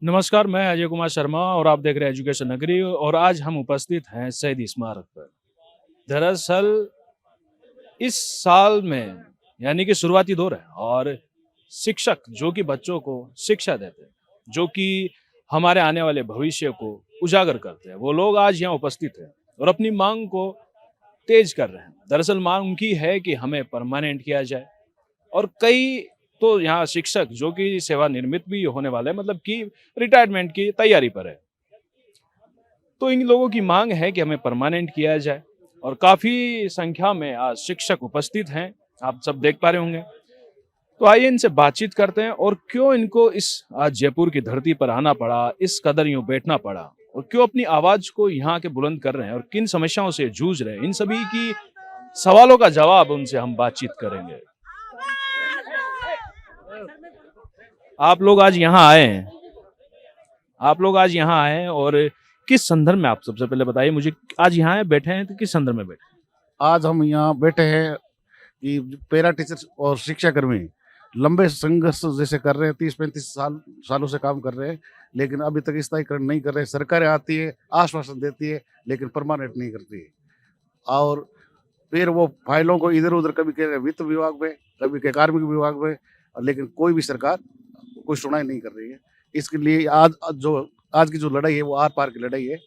नमस्कार, मैं अजय कुमार शर्मा और आप देख रहे हैं एजुकेशन नगरी और आज हम उपस्थित हैं शहीद स्मारक पर। दरअसल इस साल में यानी कि शुरुआती दौर है और शिक्षक जो कि बच्चों को शिक्षा देते हैं, जो कि हमारे आने वाले भविष्य को उजागर करते हैं, वो लोग आज यहाँ उपस्थित हैं और अपनी मांग को तेज कर रहे हैं। दरअसल मांग उनकी है कि हमें परमानेंट किया जाए और कई तो यहाँ शिक्षक जो कि सेवानिवृत्त भी होने वाले हैं, मतलब कि रिटायरमेंट की तैयारी पर है। तो इन लोगों की मांग है कि हमें परमानेंट किया जाए और काफी संख्या में आज शिक्षक उपस्थित हैं, आप सब देख पा रहे होंगे। तो आइए इनसे बातचीत करते हैं और क्यों इनको इस आज जयपुर की धरती पर आना पड़ा, इस कदर यूं बैठना पड़ा और क्यों अपनी आवाज को यहाँ के बुलंद कर रहे हैं और किन समस्याओं से जूझ रहे हैं, इन सभी की सवालों का जवाब उनसे हम बातचीत करेंगे। आप लोग आज यहाँ आए हैं, आप लोग आज यहाँ आए हैं और किस संदर्भ में, आप सबसे पहले बताइए मुझे, आज यहाँ आए बैठे हैं तो किस संदर्भ में बैठे आज हम यहाँ बैठे हैं कि पैरा टीचर और शिक्षा कर्मी लंबे संघर्ष जैसे कर रहे हैं, 30-35 सालों से काम कर रहे हैं, लेकिन अभी तक स्थायीकरण नहीं कर रहे। सरकारें आती है, आश्वासन देती है, लेकिन परमानेंट नहीं करती है। और फिर वो फाइलों को इधर उधर कभी कह रहे हैं वित्त विभाग में, कभी के कार्मिक विभाग में, लेकिन कोई भी सरकार कोई सुनाई नहीं कर रही है। इसके लिए आज की जो लड़ाई है वो आर पार की लड़ाई है।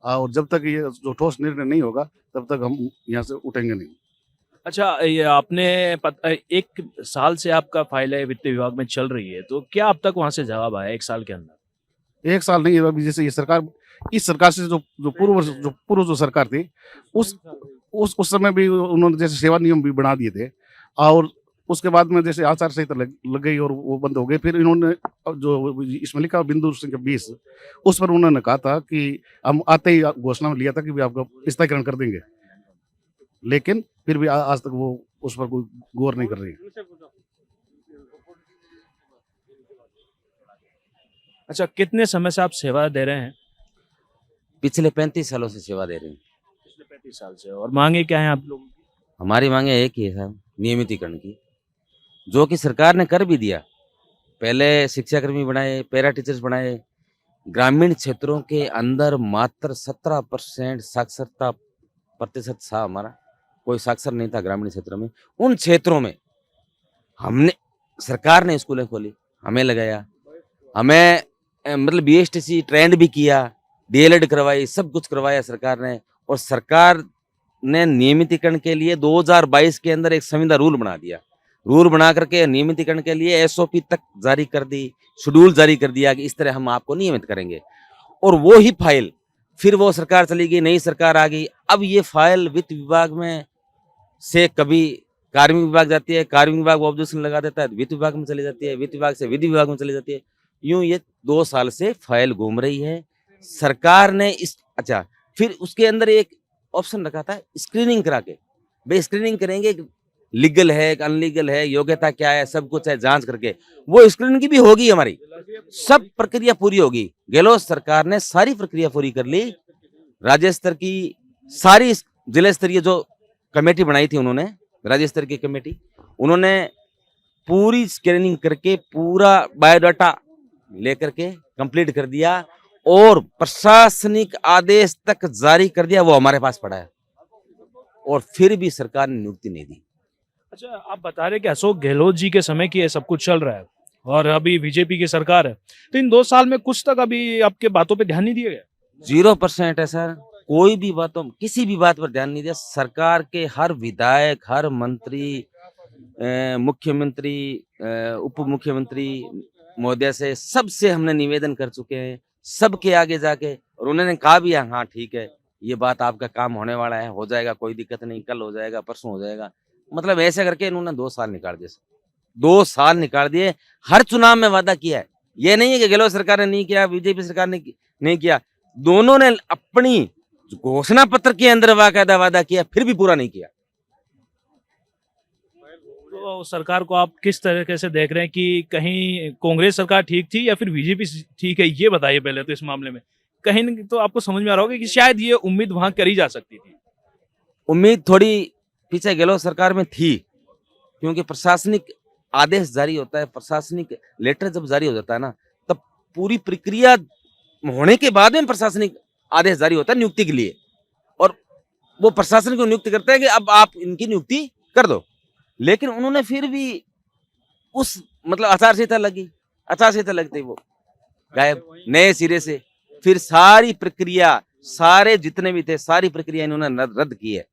और जब तक ये जो ठोस निर्णय नहीं होगा तब तक हम यहाँ से उठेंगे नहीं। अच्छा, ये आपने 1 साल से आपका फाइल है वित्त विभाग में चल रही है, तो क्या अब तक वहां से जवाब आया 1 साल के अंदर? 1 साल नहीं है अभी। जैसे ये सरकार, इस सरकार से जो पूर्व जो सरकार थी, उस समय भी उन्होंने जैसे सेवा नियम भी बना दिए थे। और उसके बाद में जैसे आचार संहिता लग गई और वो बंद हो गए। फिर इन्होंने जो इसमें लिखा बिंदु संख्या 20, उस पर उन्होंने कहा था कि हम आते ही घोषणा में लिया था कि भी आपका स्थायीकरण कर देंगे, लेकिन फिर भी आज तक वो उस पर कोई गौर नहीं कर रही है। अच्छा, कितने समय से आप सेवा दे रहे हैं? पिछले 35 सालों से सेवा दे रहे हैं। पिछले 35 साल से। और मांगे क्या है आप लोगों की? हमारी मांगे एक ही है साहब, नियमितीकरण की, जो कि सरकार ने कर भी दिया। पहले शिक्षाकर्मी बनाए, पैरा टीचर्स बनाए। ग्रामीण क्षेत्रों के अंदर मात्र 17% साक्षरता प्रतिशत था हमारा, कोई साक्षर नहीं था ग्रामीण क्षेत्र में। उन क्षेत्रों में हमने, सरकार ने स्कूलें खोली, हमें लगाया, हमें मतलब बीएसटीसी ट्रेंड भी किया, डीएलएड करवाई, सब कुछ करवाया सरकार ने। और सरकार ने नियमितीकरण के लिए 2022 के अंदर एक संविदा रूल बना दिया। रूल बना करके नियमितीकरण के लिए एसओपी तक जारी कर दी, शेड्यूल जारी कर दिया कि इस तरह हम आपको नियमित करेंगे। और वो ही फाइल, फिर वो सरकार चली गई, नई सरकार आ गई। अब ये फाइल वित्त विभाग में से कभी कार्मिक विभाग जाती है, कार्मिक विभाग ऑब्जेक्शन लगा देता है, वित्त विभाग में चली जाती है, वित्त विभाग से विधि विभाग में चली जाती है। यूं ये 2 साल से फाइल घूम रही है। सरकार ने अच्छा, फिर उसके अंदर एक ऑप्शन रखा था स्क्रीनिंग करा के, भाई स्क्रीनिंग करेंगे, लीगल है अनलीगल है, योग्यता क्या है, सब कुछ है, जांच करके वो स्क्रीनिंग की भी होगी हमारी, सब प्रक्रिया पूरी होगी। गहलोत सरकार ने सारी प्रक्रिया पूरी कर ली। राज्य स्तर की सारी, जिला स्तरीय जो कमेटी बनाई थी उन्होंने, राज्य स्तर की कमेटी, उन्होंने पूरी स्क्रीनिंग करके पूरा बायोडाटा लेकर के कंप्लीट कर दिया और प्रशासनिक आदेश तक जारी कर दिया। वो हमारे पास पड़ा है और फिर भी सरकार ने नियुक्ति नहीं दी। अच्छा, आप बता रहे कि अशोक गहलोत जी के समय की ये सब कुछ चल रहा है और अभी बीजेपी की सरकार है, तो इन 2 साल में कुछ तक अभी आपके बातों पे ध्यान नहीं दिया गया? 0% है सर, कोई भी बातों, किसी भी बात पर ध्यान नहीं दिया। सरकार के हर विधायक, हर मंत्री, मुख्यमंत्री, उप मुख्यमंत्री महोदय से, सबसे हमने निवेदन कर चुके हैं, सबके आगे जाके, और उन्होंने कहा भी है हाँ ठीक है, ये बात आपका काम होने वाला है, हो जाएगा, कोई दिक्कत नहीं, कल हो जाएगा, परसों हो जाएगा। मतलब ऐसे करके इन्होंने 2 साल निकाल दिए, 2 साल निकाल दिए। हर चुनाव में वादा किया है, ये नहीं है कि गहलोत सरकार ने नहीं किया, बीजेपी सरकार ने नहीं किया। दोनों ने अपनी घोषणा पत्र के अंदर बाकायदा वादा किया, फिर भी पूरा नहीं किया। तो सरकार को आप किस तरीके से देख रहे हैं कि कहीं कांग्रेस सरकार ठीक थी या फिर बीजेपी ठीक है, ये बताइए पहले तो। इस मामले में कहीं न तो आपको समझ में आ रहा होगा कि शायद ये उम्मीद वहां करी जा सकती थी। उम्मीद थोड़ी पीछे गहलोत सरकार में थी, क्योंकि प्रशासनिक आदेश जारी होता है, प्रशासनिक लेटर जब जारी हो जाता है ना, तब पूरी प्रक्रिया होने के बाद में प्रशासनिक आदेश जारी होता है नियुक्ति के लिए, और वो प्रशासन को नियुक्त करता है कि अब आप इनकी नियुक्ति कर दो। लेकिन उन्होंने फिर भी उस मतलब आचार संहिता लगते ही वो गायब, नए सिरे से फिर सारी प्रक्रिया, सारे जितने भी थे सारी प्रक्रिया इन्होंने रद्द की है,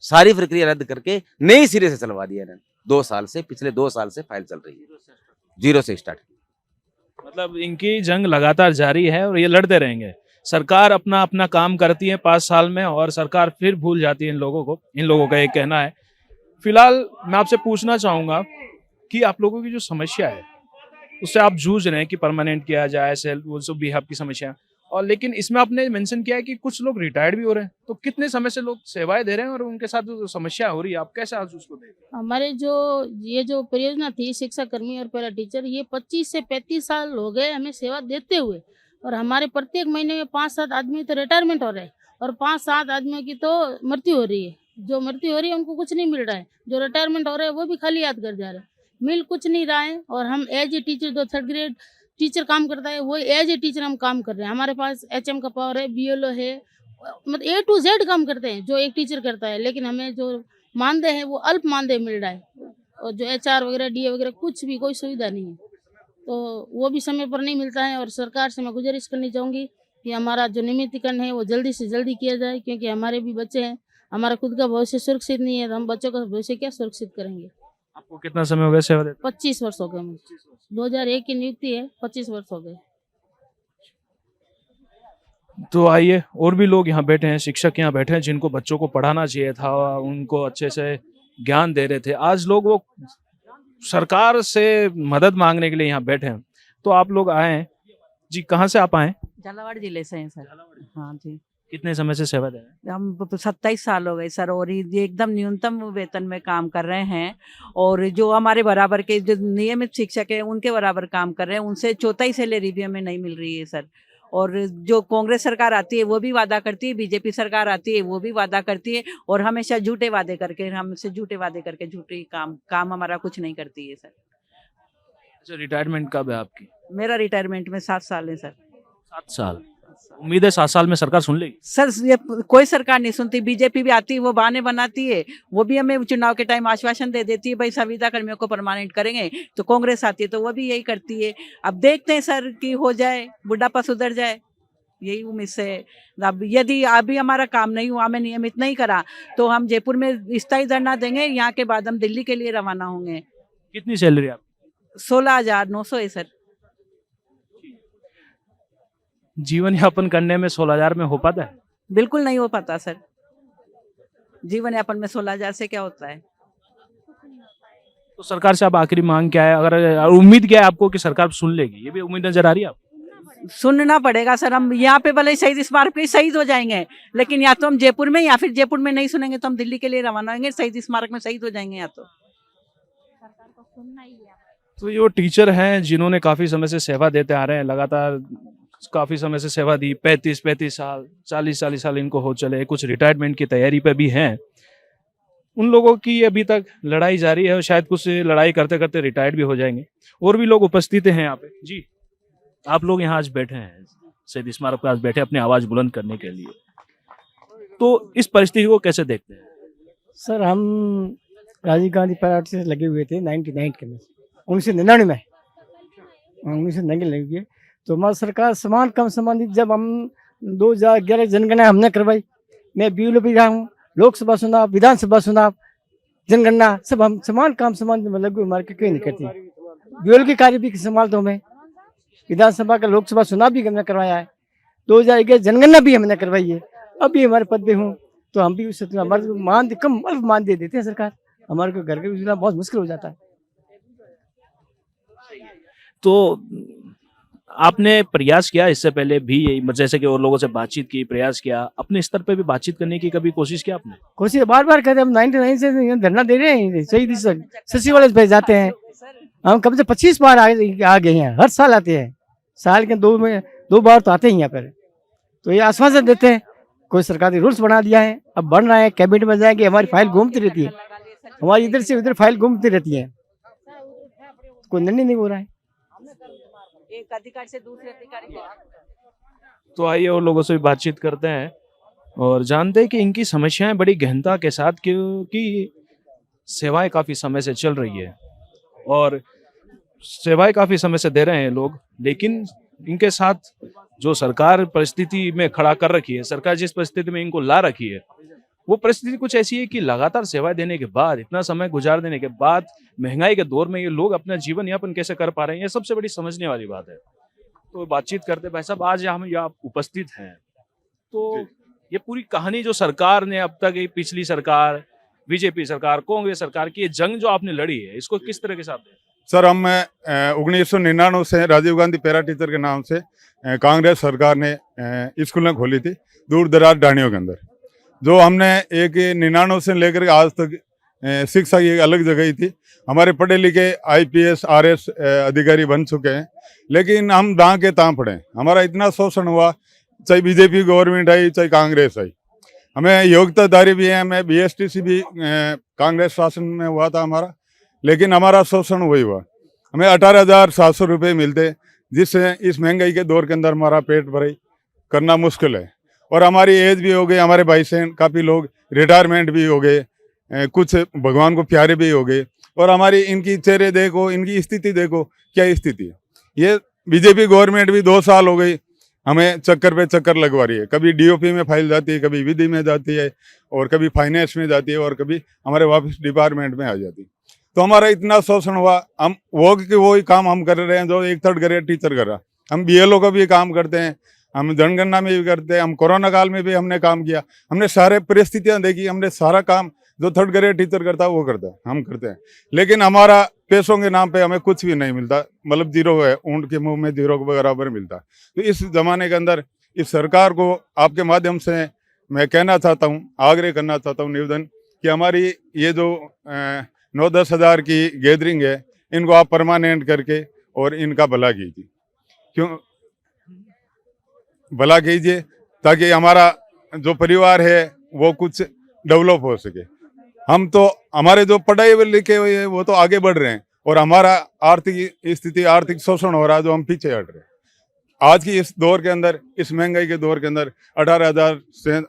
सारी प्रक्रिया रद्द करके नए सिरे से चलवा दिया इन्होंने। 2 साल से, पिछले 2 साल से फाइल चल रही है, जीरो से स्टार्ट। मतलब इनकी जंग लगातार जारी है और ये लड़ते रहेंगे। सरकार अपना अपना काम करती है 5 साल में और सरकार फिर भूल जाती है इन लोगों का एक कहना है। फिलहाल मैं आपसे पूछना चाहूंगा कि आप लोगों की जो समस्या है उससे आप जूझ रहे हैं कि परमानेंट किया जाए, सेल्फ बिहाफ की समस्या, और लेकिन इसमें आपने मेंशन किया है कि कुछ लोग रिटायर्ड भी हो रहे हैं, तो कितने समय से लोग सेवाएं दे रहे हैं और उनके साथ जो समस्या हो रही है आप कैसे आज उसको देख रहे हैं? हमारे जो परियोजना थी शिक्षा कर्मी और पैरा टीचर, ये 25 से 35 साल हो गए हमें सेवा देते हुए, और हमारे प्रत्येक महीने में 5-7 आदमी तो रिटायरमेंट हो रहे हैं और 5-7 आदमियों की तो मृत्यु हो रही है। जो मृत्यु हो रही है उनको कुछ नहीं मिल रहा है, जो रिटायरमेंट हो रहे हैं वो भी खाली याद कर जा रहे हैं, मिल कुछ नहीं रहा है। और हम एज ए टीचर, जो 3rd ग्रेड टीचर काम करता है वो एज ए टीचर हम काम कर रहे हैं। हमारे पास HM का पावर है, BLO है, मतलब A to Z काम करते हैं जो एक टीचर करता है, लेकिन हमें जो मानदेय है वो अल्प मानदेय मिल रहा है, और जो HR वगैरह DA वगैरह कुछ भी कोई सुविधा नहीं है, तो वो भी समय पर नहीं मिलता है। और सरकार से मैं गुजारिश करनी चाहूँगी कि हमारा जो नियमितीकरण है वो जल्दी से जल्दी किया जाए, क्योंकि हमारे भी बच्चे हैं, हमारा खुद का भविष्य सुरक्षित नहीं है तो हम बच्चों का भविष्य क्या सुरक्षित करेंगे। आपको कितना समय हो गया सेवा देते? 25 वर्ष हो गए मुझे, 2001 की नियुक्ति है, 25 वर्ष हो गए। तो आइए, और भी लोग यहाँ बैठे हैं, शिक्षक यहाँ बैठे हैं जिनको बच्चों को पढ़ाना चाहिए था, उनको अच्छे से ज्ञान दे रहे थे। आज लोग वो सरकार से मदद मांगने के लिए यहाँ बैठे हैं। तो आप लोग आए हैं जी, कहाँ से आप आए? झालावाड़ जिले से हैं सर। हाँ जी, कितने समय से सेवा दे रहे हैं? हम 27 साल हो गए सर, और ये एकदम न्यूनतम वेतन में काम कर रहे हैं, और जो हमारे बराबर के जो नियमित शिक्षक हैं उनके बराबर काम कर रहे हैं, उनसे चौथाई सैलरी भी हमें नहीं मिल रही है सर। और जो कांग्रेस सरकार आती है वो भी वादा करती है, बीजेपी सरकार आती है वो भी वादा करती है, और हमेशा झूठे वादे करके झूठे काम हमारा कुछ नहीं करती है सर। अच्छा, रिटायरमेंट कब है आपकी? मेरा रिटायरमेंट में 7 साल है सर। 7 साल। उम्मीद है 7 साल में सरकार सुन लेगी? सर ये कोई सरकार नहीं सुनती, बीजेपी भी आती है वो बहाने बनाती है, वो भी हमें चुनाव के टाइम आश्वासन दे देती है भाई संविदा कर्मियों को परमानेंट करेंगे, तो कांग्रेस आती है तो वो भी यही करती है। अब देखते हैं सर कि हो जाए, बुढ़ापा सुधर जाए, यही उम्मीद से। अब यदि अभी हमारा काम नहीं हुआ, हमें नियमित नहीं करा, तो हम जयपुर में स्थायी धरना देंगे, यहाँ के बाद हम दिल्ली के लिए रवाना होंगे। कितनी सैलरी आपकी? 16,900 है सर। जीवन यापन करने में 16,000 में हो पाता है? बिल्कुल नहीं हो पाता सर, जीवन यापन में 16,000 से क्या होता है। तो सरकार से आप आखिरी मांग क्या है, अगर उम्मीद क्या है आपको कि सरकार सुन लेगी, ये भी उम्मीद नजर आ रही है आपको? सुनना पड़ेगा सर, हम यहाँ पे भले शहीद स्मारक पे शहीद हो जाएंगे, लेकिन या तो हम जयपुर में, या फिर जयपुर में नहीं सुनेंगे तो हम दिल्ली के लिए रवाना होंगे, शहीद स्मारक में शहीद हो जाएंगे। या तो सरकार को सुनना ही है। तो ये वो टीचर हैं जिन्होंने काफी समय से सेवा देते आ रहे हैं, लगातार काफी समय से सेवा दी, 35 साल, 40 साल इनको हो चले, कुछ रिटायरमेंट की तैयारी पे भी हैं। उन लोगों की अभी तक लड़ाई जारी है और शायद कुछ लड़ाई करते करते रिटायर्ड भी हो जाएंगे। और भी लोग उपस्थित हैं यहाँ पे। जी, आप लोग यहाँ आज बैठे हैं, शहीद स्मारक पर आज बैठे अपनी आवाज बुलंद करने के लिए, तो इस परिस्थिति को कैसे देखते हैं? सर हम राजीव गांधी पैरा से लगे हुए थे 99 के में, 1999 में, 1999 लगे हुए, तो हमारी सरकार समान कम संबंधित, जब हम 2011 जनगणना हमने करवाई, मैं BLO भी रहा हूँ, लोकसभा चुनाव, विधानसभा चुनाव, जनगणना सब हम समान काम संबंध में लगे, हमारे क्यों नहीं करती। BLO के कार्य भी संभालता हूँ मैं, विधानसभा का लोकसभा चुनाव भी हमने करवाया है, 2011 जनगणना भी हमने करवाई है, अभी हमारे पद पे हूँ, तो हम भी उस हमारे कम अल्प मान दे देते हैं सरकार, हमारे को घर के गुजरना बहुत मुश्किल हो जाता है। तो आपने प्रयास किया इससे पहले भी, जैसे कि और लोगों से बातचीत की, प्रयास किया, अपने स्तर पे भी बातचीत करने की कभी कोशिश की आपने? कोशिश बार बार करते, हम 99 से धरना दे रहे हैं, शहीद सचिवालय पे जाते हैं, हम कम से 25 बार आ गए हैं, हर साल आते हैं, साल के 2 बार तो आते हैं यहाँ पर, तो ये आश्वासन देते हैं, कोई सरकारी रूल्स बना दिया है, अब बन रहा है, कैबिनेट में जाएंगे, हमारी फाइल घूमती रहती है, हमारी इधर से उधर फाइल घूमती रहती है, कोई निर्णय नहीं हो रहा है। एक अधिकारी से दूसरे अधिकारी को। तो आइए और लोगों से भी बातचीत करते हैं और जानते हैं कि इनकी समस्याएं बड़ी गहनता के साथ, क्योंकि सेवाएं काफ़ी समय से चल रही है और सेवाएं काफ़ी समय से दे रहे हैं लोग, लेकिन इनके साथ जो सरकार परिस्थिति में खड़ा कर रखी है, सरकार जिस परिस्थिति में इनको ला रखी है, वो परिस्थिति कुछ ऐसी है कि लगातार सेवाएं देने के बाद, इतना समय गुजार देने के बाद, महंगाई के दौर में ये लोग अपना जीवन यापन कैसे कर पा रहे हैं, ये सबसे बड़ी समझने वाली बात है। तो बातचीत करते भाई साहब, आज हम यहाँ उपस्थित हैं, तो ये पूरी कहानी जो सरकार ने अब तक, ये पिछली सरकार, बीजेपी सरकार, कांग्रेस सरकार की ये जंग जो आपने लड़ी है, इसको किस तरह के साथ है? सर, हम 1999 से राजीव गांधी पैरा टीचर के नाम से कांग्रेस सरकार ने स्कूलें खोली थी दूर दराज ढाणियों के अंदर। जो हमने एक 99 से लेकर आज तक शिक्षा की एक अलग जगह ही थी। हमारे पढ़े लिखे IPS RS अधिकारी बन चुके हैं, लेकिन हम दां के तां पड़े। हमारा इतना शोषण हुआ, चाहे बीजेपी गवर्नमेंट आई चाहे कांग्रेस आई। हमें योग्यताधारी भी है, हमें BSTC भी कांग्रेस शासन में हुआ था हमारा, लेकिन हमारा शोषण वही हुआ। हमें 18,700 रुपये मिलते, जिससे इस महंगाई के दौर के अंदर हमारा पेट भराई करना मुश्किल है। और हमारी एज भी हो गई, हमारे भाई से काफ़ी लोग रिटायरमेंट भी हो गए, कुछ भगवान को प्यारे भी हो गए। और हमारी इनकी चेहरे देखो, इनकी स्थिति देखो, क्या स्थिति है। ये बीजेपी गवर्नमेंट भी 2 साल हो गई हमें चक्कर पे चक्कर लगवा रही है। कभी DOP में फाइल जाती है, कभी विधि में जाती है, और कभी फाइनेंस में जाती है, और कभी हमारे वापस डिपार्टमेंट में आ जाती है। तो हमारा इतना शोषण हुआ, हम वो ही काम हम कर रहे हैं जो एक 3rd ग्रेड टीचर कर रहा। हम BLO का भी काम करते हैं, हम जनगणना में भी करते हैं, हम कोरोना काल में भी हमने काम किया। हमने सारे परिस्थितियां देखी, हमने सारा काम जो 3rd ग्रेड टीचर करता है वो करता है, हम करते हैं। लेकिन हमारा पैसों के नाम पे हमें कुछ भी नहीं मिलता, मतलब जीरो है, ऊंट के मुंह में जीरो के बराबर मिलता। तो इस जमाने के अंदर इस सरकार को आपके माध्यम से मैं कहना चाहता हूँ, आग्रह करना चाहता हूँ, निवेदन कि हमारी ये जो 9-10 हज़ार की गैदरिंग है, इनको आप परमानेंट करके और इनका भला कीजिए। क्यों भला कीजिए? ताकि हमारा जो परिवार है वो कुछ डेवलप हो सके। हम तो, हमारे जो पढ़ाई लिखे हुए हैं वो तो आगे बढ़ रहे हैं, और हमारा आर्थिक स्थिति, आर्थिक शोषण हो रहा है जो हम पीछे हट रहे हैं। आज की इस दौर के अंदर, इस महंगाई के दौर के अंदर 18,000 से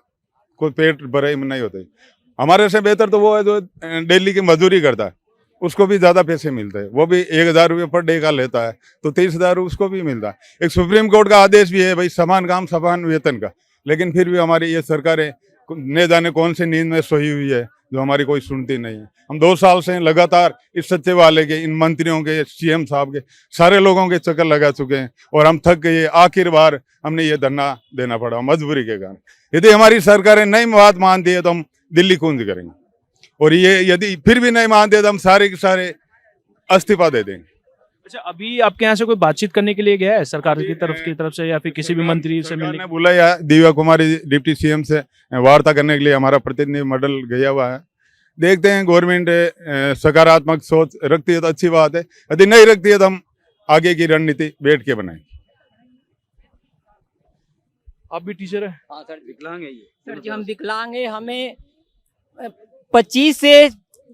कोई पेट भरे नहीं होते। हमारे से बेहतर तो वो है जो डेली की मजदूरी करता है, उसको भी ज़्यादा पैसे मिलते हैं। वो भी 1,000 रुपये पर डे का लेता है, तो 30,000 उसको भी मिलता है। एक सुप्रीम कोर्ट का आदेश भी है भाई, समान काम समान वेतन का, लेकिन फिर भी हमारी ये सरकारें न जाने कौन से नींद में सोई हुई है जो हमारी कोई सुनती नहीं है। हम 2 साल से लगातार इस सच्चे वाले के, इन मंत्रियों के, CM साहब के, सारे लोगों के चक्कर लगा चुके हैं, और हम थक गए। आखिर बार हमने ये धरना देना पड़ा मजबूरी के कारण। यदि हमारी सरकारें नई बात मानती है तो हम दिल्ली कूंज करेंगे, और ये यदि फिर भी नहीं मानते तो हम सारे के सारे इस्तीफा दे देंगे। अच्छा, अभी आपके यहाँ से कोई बातचीत करने के लिए गया है सरकार की तरफ से या फिर किसी भी मंत्री से मिलने? बुलाया, दिव्या कुमारी डिप्टी CM से वार्ता करने के लिए हमारा प्रतिनिधि मंडल गया हुआ है। देखते हैं, गवर्नमेंट सकारात्मक सोच रखती है तो अच्छी बात है, यदि नहीं रखती है तो हम आगे की रणनीति बैठ के बनाएंगे। आप भी टीचर है? हाँ सर, विकलांग है ये। सर जी हम विकलांग है, हमें 25 से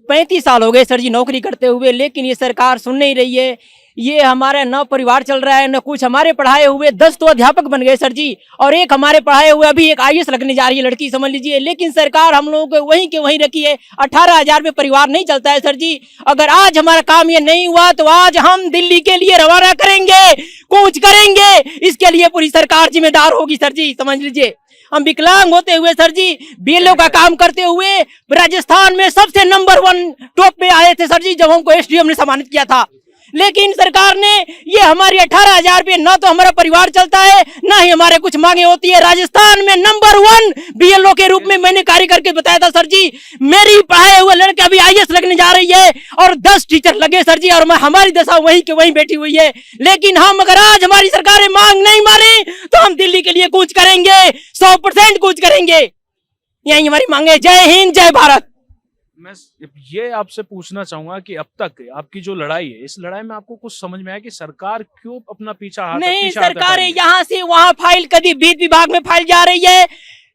35 साल हो गए सर जी नौकरी करते हुए, लेकिन ये सरकार सुन नहीं रही है। ये हमारा न परिवार चल रहा है, न कुछ। हमारे पढ़ाए हुए 10 तो अध्यापक बन गए सर जी, और एक हमारे पढ़ाए हुए अभी एक IAS लगने जा रही है लड़की, समझ लीजिए। लेकिन सरकार हम लोगों को वहीं के वहीं रखी है। 18,000 में परिवार नहीं चलता है सर जी। अगर आज हमारा काम ये नहीं हुआ तो आज हम दिल्ली के लिए रवाना करेंगे, कूच करेंगे। इसके लिए पूरी सरकार जिम्मेदार होगी सर जी, समझ लीजिए। हम विकलांग होते हुए सर जी BLO का काम करते हुए राजस्थान में सबसे नंबर 1 टॉप पे आए थे सर जी, जब हमको SDM ने सम्मानित किया था। लेकिन सरकार ने ये हमारी 18,000 पे ना तो हमारा परिवार चलता है, ना ही हमारे कुछ मांगे होती है। राजस्थान में नंबर 1 BLO के रूप में मैंने कार्य करके बताया था सर जी। मेरी पढ़ाए हुए लड़के अभी IAS लगने जा रही है, और 10 टीचर लगे सर जी, और हमारी दशा वहीं के वहीं बैठी हुई है। लेकिन हम अगर आज हमारी सरकारें मांग नहीं माने तो हम दिल्ली के लिए कूच करेंगे, 100% कूच करेंगे। यही हमारी मांगे। जय हिंद, जय भारत। मैं ये आपसे पूछना चाहूंगा कि अब तक आपकी जो लड़ाई है, इस लड़ाई में आपको कुछ समझ में आया कि सरकार क्यों अपना नहीं, सरकारें यहाँ से वहाँ फाइल, कभी वित्त विभाग में फाइल जा रही है,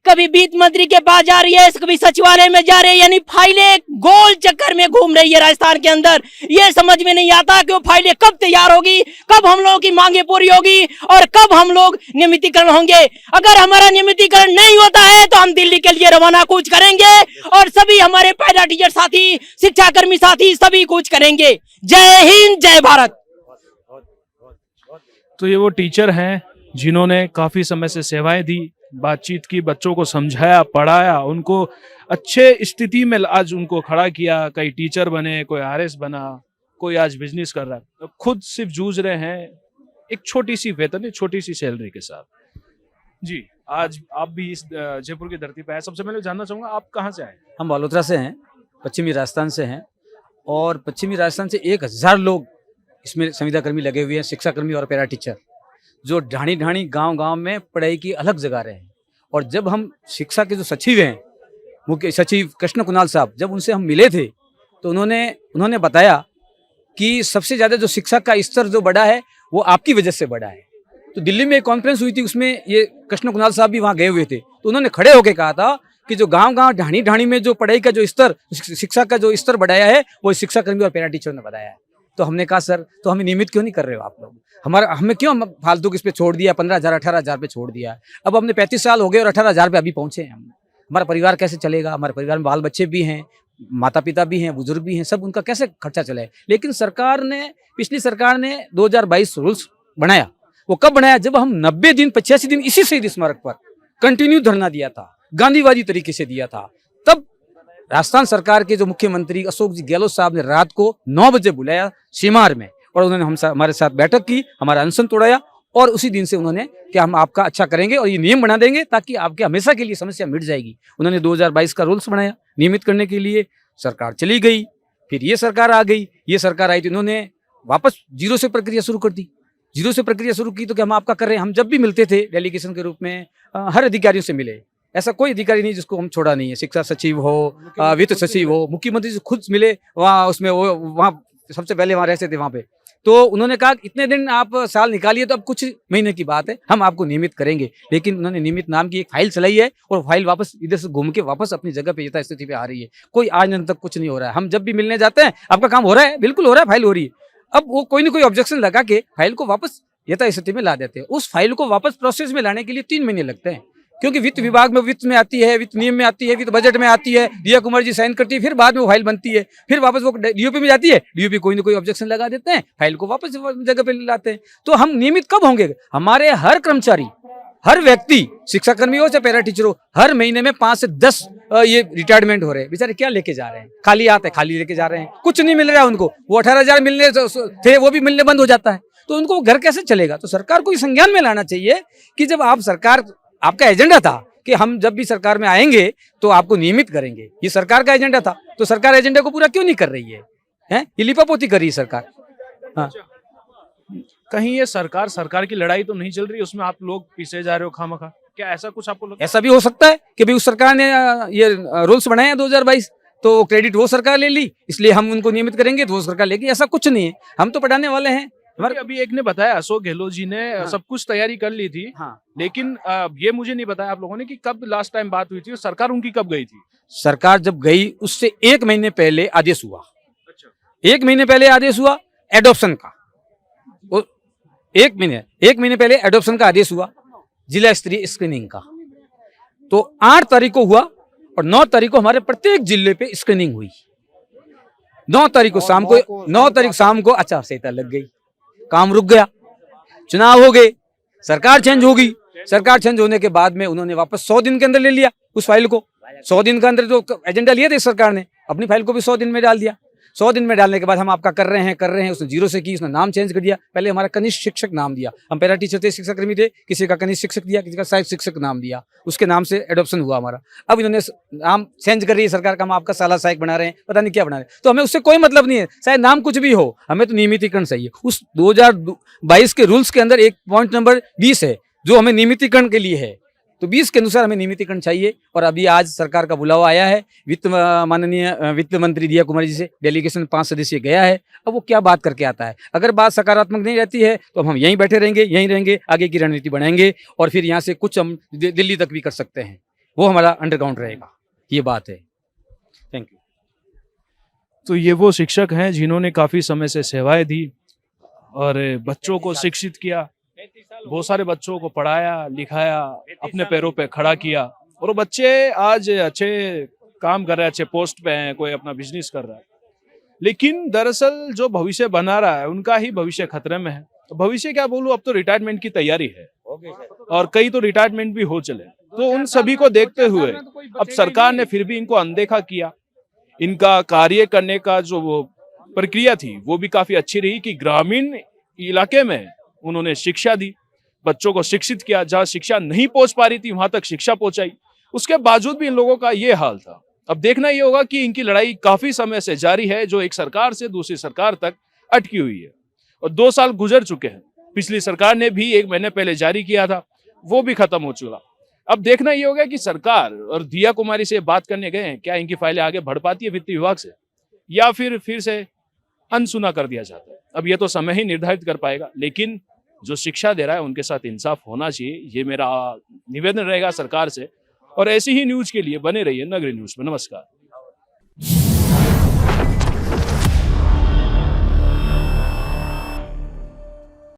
कभी वित्त मंत्री के पास जा रही है, कभी सचिवालय में जा रही है, यानी फाइलें गोल चक्कर में घूम रही है राजस्थान के अंदर। ये समझ में नहीं आता कि वो फाइलें कब तैयार होगी, कब हम लोगों की मांगे पूरी होगी और कब हम लोग नियमितीकरण होंगे। अगर हमारा नियमितीकरण नहीं होता है तो हम दिल्ली के लिए रवाना कूच करेंगे और सभी हमारे पैरा टीचर साथी, शिक्षाकर्मी साथी सभी कूच करेंगे। जय हिंद, जय भारत। तो ये वो टीचर हैं जिन्होंने काफी समय से सेवाएं दी, बातचीत की, बच्चों को समझाया, पढ़ाया, उनको अच्छे स्थिति में आज उनको खड़ा किया। कई टीचर बने, कोई आरएस बना, कोई आज बिजनेस कर रहा है, तो खुद सिर्फ जूझ रहे हैं एक छोटी सी वेतन, एक छोटी सी सैलरी के साथ। जी, आज आप भी इस जयपुर की धरती पे आए। सबसे पहले जानना चाहूंगा आप कहाँ से आए? हम बालोतरा से हैं, पश्चिमी राजस्थान से हैं और पश्चिमी राजस्थान से 1000 लोग इसमें संविदा कर्मी लगे हुए हैं, शिक्षा कर्मी और पैरा टीचर, जो ढाणी ढाणी गांव-गांव में पढ़ाई की अलग जगह रहे हैं। और जब हम शिक्षा के जो सचिव हैं, मुख्य सचिव कृष्ण कुणाल साहब, जब उनसे हम मिले थे तो उन्होंने बताया कि सबसे ज़्यादा जो शिक्षा का स्तर जो बढ़ा है वो आपकी वजह से बढ़ा है। तो दिल्ली में एक कॉन्फ्रेंस हुई थी, उसमें ये कृष्ण कुणाल साहब भी वहाँ गए हुए थे, तो उन्होंने खड़े होकर कहा था कि जो गांव-गांव ढाणी-ढाणी में जो पढ़ाई का जो स्तर, शिक्षा का जो स्तर बढ़ाया है वो शिक्षा कर्मी और पैरा टीचर ने बढ़ाया है। तो हमने कहा सर, तो हमें नियमित क्यों नहीं कर रहे हो आप लोग? हमें क्यों फालतू किस पे छोड़ दिया, 15,000 18,000 पे छोड़ दिया। अब हमने 35 साल हो गए और 18,000 पे अभी पहुंचे हैं हम। हमारा परिवार कैसे चलेगा? हमारे परिवार में बाल बच्चे भी हैं, माता पिता भी हैं, बुजुर्ग भी हैं, सब उनका कैसे खर्चा चले। लेकिन पिछली सरकार ने 2022 रूल्स बनाया। वो कब बनाया? जब हम 90 दिन 85 दिन इसी शहीद स्मारक पर कंटिन्यू धरना दिया था, गांधीवादी तरीके से दिया था। तब राजस्थान सरकार के जो मुख्यमंत्री अशोक जी गहलोत साहब ने रात को 9 बजे बुलाया सीमार में और उन्होंने हमारे साथ बैठक की, हमारा अनशन तोड़ाया और उसी दिन से उन्होंने कि हम आपका अच्छा करेंगे और ये नियम बना देंगे ताकि आपके हमेशा के लिए समस्या मिट जाएगी। उन्होंने 2022 का रूल्स बनाया नियमित करने के लिए। सरकार चली गई, फिर ये सरकार आ गई। ये सरकार आई तो इन्होंने वापस जीरो से प्रक्रिया शुरू कर दी। जीरो से प्रक्रिया शुरू की तो कि हम आपका कर रहे हैं। हम जब भी मिलते थे डेलीगेशन के रूप में हर अधिकारियों से मिले, ऐसा कोई अधिकारी नहीं जिसको हम छोड़ा नहीं है। शिक्षा सचिव हो, वित्त सचिव हो, मुख्यमंत्री से खुद मिले वहाँ, उसमें वो वहाँ सबसे पहले वहाँ रहते थे वहाँ पे। तो उन्होंने कहा इतने दिन आप साल निकालिए, तो अब कुछ महीने की बात है, हम आपको नियमित करेंगे। लेकिन उन्होंने नियमित नाम की एक फाइल चलाई है और फाइल वापस इधर से घूम के वापस अपनी जगह पे यथास्थिति पे आ रही है। कोई आज दिन तक कुछ नहीं हो रहा है। हम जब भी मिलने जाते हैं, आपका काम हो रहा है, बिल्कुल हो रहा है, फाइल हो रही है। अब वो कोई ना कोई ऑब्जेक्शन लगा के फाइल को वापस यथास्थिति में ला देते हैं। उस फाइल को वापस प्रोसेस में लाने के लिए 3 महीने लगते हैं, क्योंकि वित्त विभाग में वित्त में आती है, वित्त नियम में आती है, वित्त बजट में आती है, दिया कुमार जी साइन करती है, फिर बाद में वो फाइल बनती है, फिर वापस वो डीओपी में जाती है, डीओपी कोई ना कोई ऑब्जेक्शन लगा देते हैं, फाइल को वापस जगह पे लाते हैं। तो हम नियमित कब होंगे? हमारे हर कर्मचारी, हर व्यक्ति, शिक्षा कर्मी हो चाहे पैरा टीचर हो, हर महीने में 5 से 10 ये रिटायरमेंट हो रहे हैं। बेचारे क्या लेके जा रहे हैं? खाली आते हैं, खाली लेके जा रहे हैं, कुछ नहीं मिल रहा है उनको। वो 18,000 मिलने थे, वो भी मिलने बंद हो जाता है, तो उनको घर कैसे चलेगा? तो सरकार को संज्ञान में लाना चाहिए कि जब आप सरकार, आपका एजेंडा था कि हम जब भी सरकार में आएंगे तो आपको नियमित करेंगे, ये सरकार का एजेंडा था, तो सरकार एजेंडा को पूरा क्यों नहीं कर रही है? ये लिपापोती कर रही है सरकार। हाँ, कहीं ये सरकार की लड़ाई तो नहीं चल रही, उसमें आप लोग पीछे जा रहे हो खामखा? क्या ऐसा कुछ आपको लगता है? ऐसा भी हो सकता है कि भाई उस सरकार ने ये रूल्स बनाए हैं 2022, तो क्रेडिट वो सरकार ले ली, इसलिए हम उनको नियमित करेंगे तो वो सरकार लेगी। ऐसा कुछ नहीं है, हम तो पढ़ाने वाले हैं। हमारे अभी एक ने बताया, अशोक गहलोत जी ने सब कुछ तैयारी कर ली थी, हाँ, लेकिन ये मुझे नहीं बताया आप लोगों ने कि कब लास्ट टाइम बात हुई थी और सरकार उनकी कब गई थी? सरकार जब गई उससे 1 महीने पहले आदेश हुआ। अच्छा, 1 महीने पहले आदेश हुआ एडॉप्शन का। 1 महीने पहले एडॉप्शन का आदेश हुआ, जिला स्तरीय स्क्रीनिंग का। तो 8 तारीख को हुआ और 9 तारीख को हमारे प्रत्येक जिले पे स्क्रीनिंग हुई। 9 तारीख शाम को आचार संहिता लग गई, काम रुक गया, चुनाव हो गए, सरकार चेंज होगी। सरकार चेंज होने के बाद में उन्होंने वापस 100 दिन के अंदर ले लिया उस फाइल को। 100 दिन के अंदर जो एजेंडा लिया था सरकार ने, अपनी फाइल को भी 100 दिन में डाल दिया। 100 दिन में डालने के बाद हम आपका कर रहे हैं, उसने जीरो से की, उसने नाम चेंज कर दिया। पहले हमारा कनिष्ठ शिक्षक नाम दिया, हम पैरा टीचर थे, शिक्षा कर्मी थे, किसी का कनिष्ठ शिक्षक दिया, किसी का सहायक शिक्षक नाम दिया, उसके नाम से एडॉप्शन हुआ हमारा। अब इन्होंने नाम चेंज कर रही है सरकार का, हम आपका साला सहायक बना रहे हैं, पता नहीं क्या बना रहे हैं। तो हमें उससे कोई मतलब नहीं है, चाहे नाम कुछ भी हो, हमें तो नियमितीकरण चाहिए। उस 2022 के रूल्स के अंदर एक पॉइंट नंबर 20 है जो हमें नियमितीकरण के लिए है, तो 20 के अनुसार हमें नियमितीकरण चाहिए। और अभी आज सरकार का बुलावा आया है, माननीय वित्त मंत्री दिया कुमार जी से डेलीगेशन 5 सदस्यीय गया है। अब वो क्या बात करके आता है? अगर बात सकारात्मक नहीं रहती है तो हम यहीं बैठे रहेंगे, यहीं रहेंगे, आगे की रणनीति बनाएंगे और फिर यहाँ से कुछ हम दिल्ली तक भी कर सकते हैं। वो हमारा अंडरग्राउंड रहेगा, ये बात है। Thank you. तो ये वो शिक्षक हैं जिन्होंने काफी समय से सेवाएं दी और बच्चों को शिक्षित किया, बहुत सारे बच्चों को पढ़ाया लिखाया, अपने पैरों पे खड़ा किया, और वो बच्चे आज अच्छे काम कर रहे हैं, अच्छे पोस्ट पे हैं, कोई अपना बिजनेस कर रहा है। लेकिन दरअसल जो भविष्य बना रहा है उनका ही भविष्य खतरे में है। तो भविष्य क्या बोलूं, अब तो रिटायरमेंट की तैयारी है और कई तो रिटायरमेंट भी हो चले। तो उन सभी को देखते हुए अब सरकार ने फिर भी इनको अनदेखा किया। इनका कार्य करने का जो वो प्रक्रिया थी वो भी काफी अच्छी रही कि ग्रामीण इलाके में उन्होंने शिक्षा दी, बच्चों को शिक्षित किया, जहां शिक्षा नहीं पहुंच पा रही थी वहां तक शिक्षा पहुंचाई। उसके बावजूद भी इन लोगों का ये हाल था। अब देखना ये होगा कि इनकी लड़ाई काफी समय से जारी है, जो एक सरकार से दूसरी सरकार तक अटकी हुई है, और 2 साल गुजर चुके हैं। पिछली सरकार ने भी 1 महीने पहले जारी किया था, वो भी खत्म हो चुका। अब देखना ये होगा कि सरकार और दिया कुमारी से बात करने गए हैं, क्या इनकी फाइलें आगे बढ़ पाती है वित्त विभाग से, या फिर से अनसुना कर दिया जाता है। अब ये तो समय ही निर्धारित कर पाएगा, लेकिन जो शिक्षा दे रहा है उनके साथ इंसाफ होना चाहिए, ये मेरा निवेदन रहेगा सरकार से। और ऐसी ही न्यूज के लिए बने रहिए नगरी न्यूज में। नमस्कार।